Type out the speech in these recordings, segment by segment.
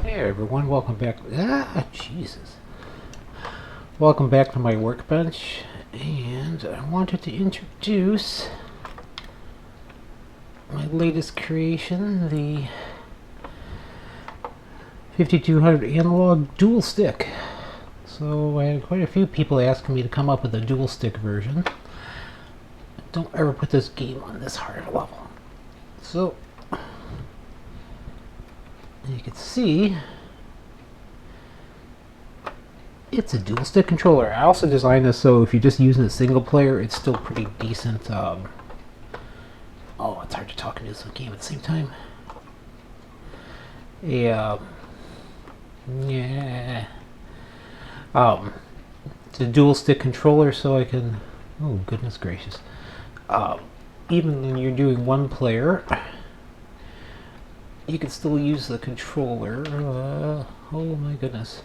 Hey everyone, welcome back. Jesus. Welcome back to my workbench, and I wanted to introduce my latest creation, the 5200 analog dual stick. So I had quite a few people asking me to come up with a dual stick version. Don't ever put this game on this hard level. So you can see it's a dual stick controller. I also designed this so if you're just using a single player, it's still pretty decent. Oh, it's hard to talk into this game at the same time. Yeah. It's a dual stick controller, so I can. Oh goodness gracious! Even when you're doing one player, you can still use the controller. Oh my goodness!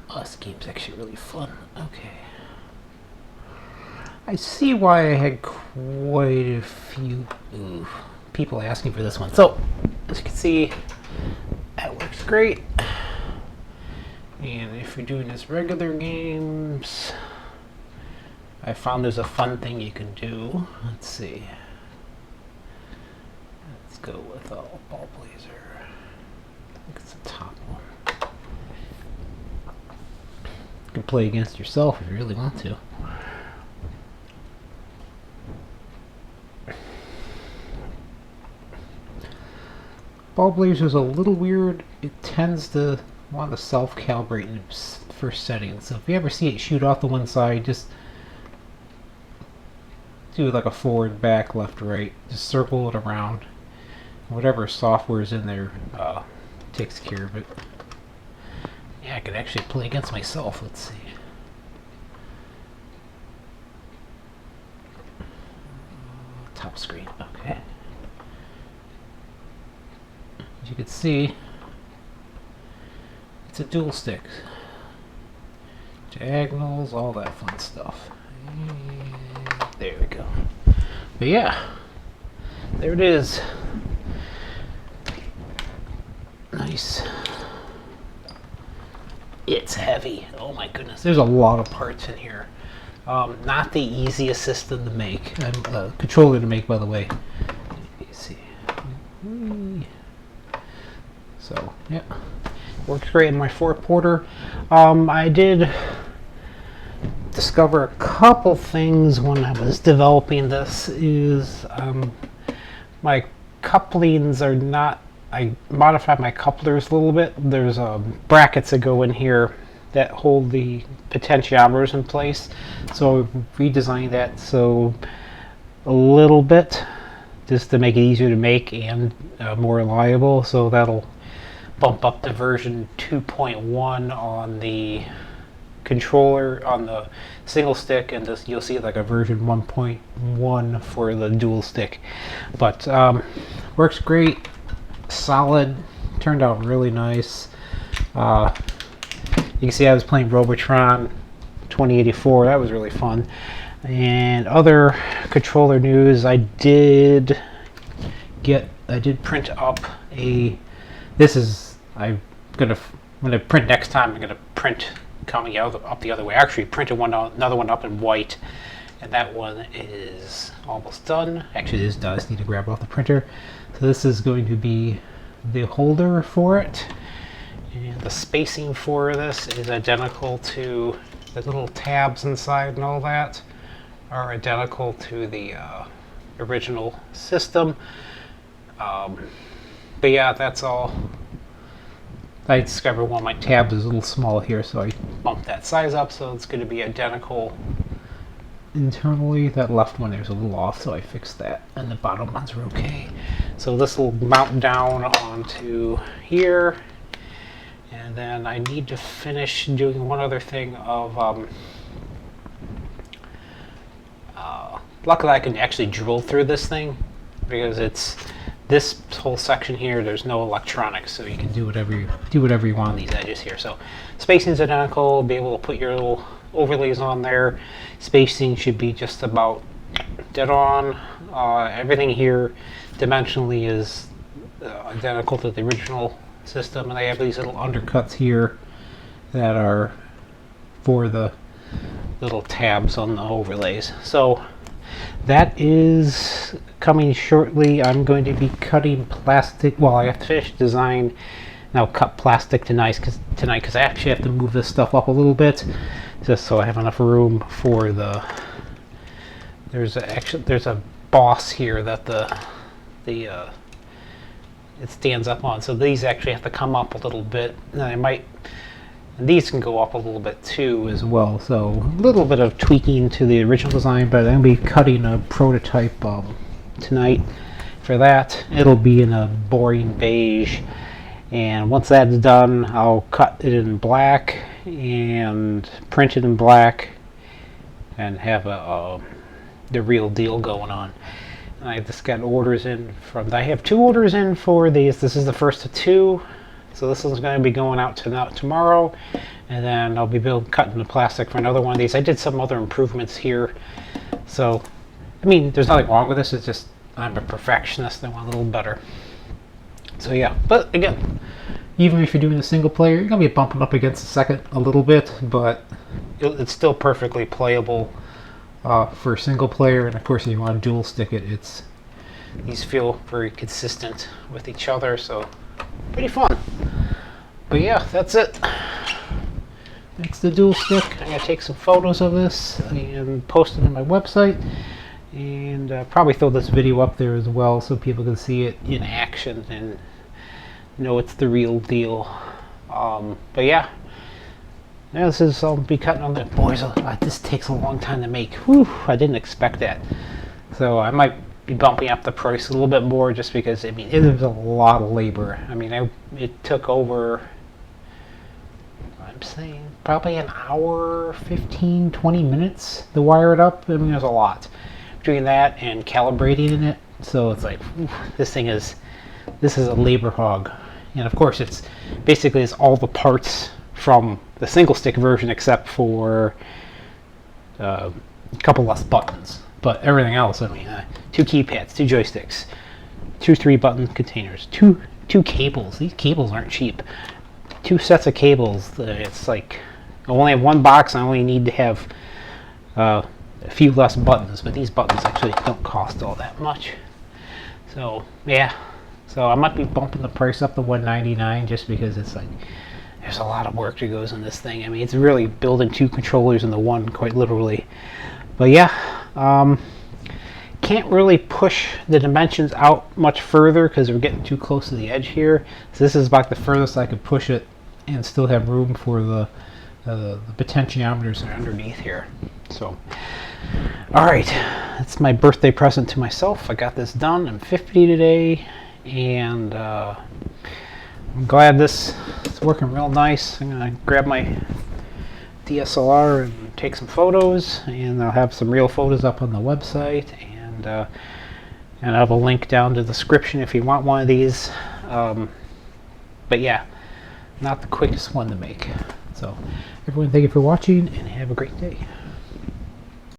Oh, this game's actually really fun. Okay. I see why I had quite a few people asking for this one. So, as you can see, that works great. And if you're doing this regular games, I found there's a fun thing you can do. Let's see. Let's go with Ballblazer. I think it's the top one. You can play against yourself if you really want to. Ballblazer is a little weird. It tends to want to self-calibrate in its first setting. So if you ever see it shoot off the one side, just do like a forward, back, left, right. Just circle it around. Whatever software is in there takes care of it. Yeah, I could actually play against myself. Let's see. Top screen. Okay. As you can see, it's a dual stick. Diagonals, all that fun stuff. And there we go. But yeah, there it is. Nice. It's heavy. Oh my goodness. There's a lot of parts in here. Not the easiest system to make. Controller to make, by the way. You see. So, yeah. Works great in my 4-porter. I did discover a couple things when I was developing this. My couplings are not. I modified my couplers a little bit. There's brackets that go in here that hold the potentiometers in place. So I've redesigned that so a little bit just to make it easier to make and more reliable. So that'll bump up to version 2.1 on the controller on the single stick, and this, you'll see like a version 1.1 for the dual stick. But works great. Solid, turned out really nice. You can see I was playing Robotron 2084. That was really fun. And other controller news, I did print up a. This is I'm gonna print next time. I'm gonna print coming out up the other way. I actually printed another one up in white, and that one is almost done. Actually, it is done. I just need to grab off the printer. So this is going to be the holder for it, and the spacing for this is identical to the little tabs inside, and all that are identical to the original system. But yeah, that's all. I discovered one of my tabs is a little small here, so I bumped that size up, so it's going to be identical internally. That left one there's a little off, so I fixed that, and the bottom ones are okay. So this will mount down onto here, and then I need to finish doing one other thing of luckily I can actually drill through this thing, because it's this whole section here, there's no electronics, so you can do whatever you want on these edges here. So spacing is identical. Be able to put your little overlays on there. Spacing should be just about dead on. Everything here dimensionally is identical to the original system, and I have these little undercuts here that are for the little tabs on the overlays. So that is coming shortly. I'm going to be cutting plastic. Well, I have to finish design. Now cut plastic tonight because I actually have to move this stuff up a little bit, just so I have enough room for the. There's a boss here that it stands up on. So these actually have to come up a little bit. And these can go up a little bit too as well. So a little bit of tweaking to the original design, but I'm going to be cutting a prototype tonight for that. It'll be in a boring beige. And once that's done, I'll cut it in black and print it in black and have the real deal going on. And I just got orders in I have 2 orders in for these. This is the first of 2. So this one's going to be going out tomorrow. And then I'll be cutting the plastic for another one of these. I did some other improvements here. So, I mean, there's nothing wrong with this. It's just I'm a perfectionist. I want a little better. So yeah, but again, even if you're doing a single player, you're going to be bumping up against the second a little bit, but it's still perfectly playable for single player. And of course, if you want to dual stick it, these feel very consistent with each other, so pretty fun. But yeah, that's it. That's the dual stick. I'm going to take some photos of this and post it on my website. And probably throw this video up there as well so people can see it in action and know it's the real deal. But yeah, this is I'll be cutting on the boys. This takes a long time to make. Whew, I didn't expect that. So I might be bumping up the price a little bit more just because I mean it was a lot of labor. I mean it took over. I'm saying probably an hour, 15-20 minutes to wire it up. I mean there's a lot. Doing that and calibrating in it, so it's like this is a labor hog. And of course it's basically all the parts from the single stick version except for a couple less buttons, but everything else, I mean 2 keypads, 2 joysticks, 2 3-button containers, two cables. These cables aren't cheap. 2 sets of cables. It's like I only have 1 box. I only need to have a few less buttons, but these buttons actually don't cost all that much. So yeah, so I might be bumping the price up to $199 just because it's like there's a lot of work that goes in this thing. I mean it's really building 2 controllers into one, quite literally. But yeah, can't really push the dimensions out much further because we're getting too close to the edge here. So this is about the furthest I could push it and still have room for the potentiometers that are underneath here. So alright, that's my birthday present to myself. I got this done. I'm 50 today, and I'm glad this is working real nice. I'm going to grab my DSLR and take some photos, and I'll have some real photos up on the website, and I have a link down to the description if you want one of these. But yeah, not the quickest one to make. So everyone, thank you for watching, and have a great day.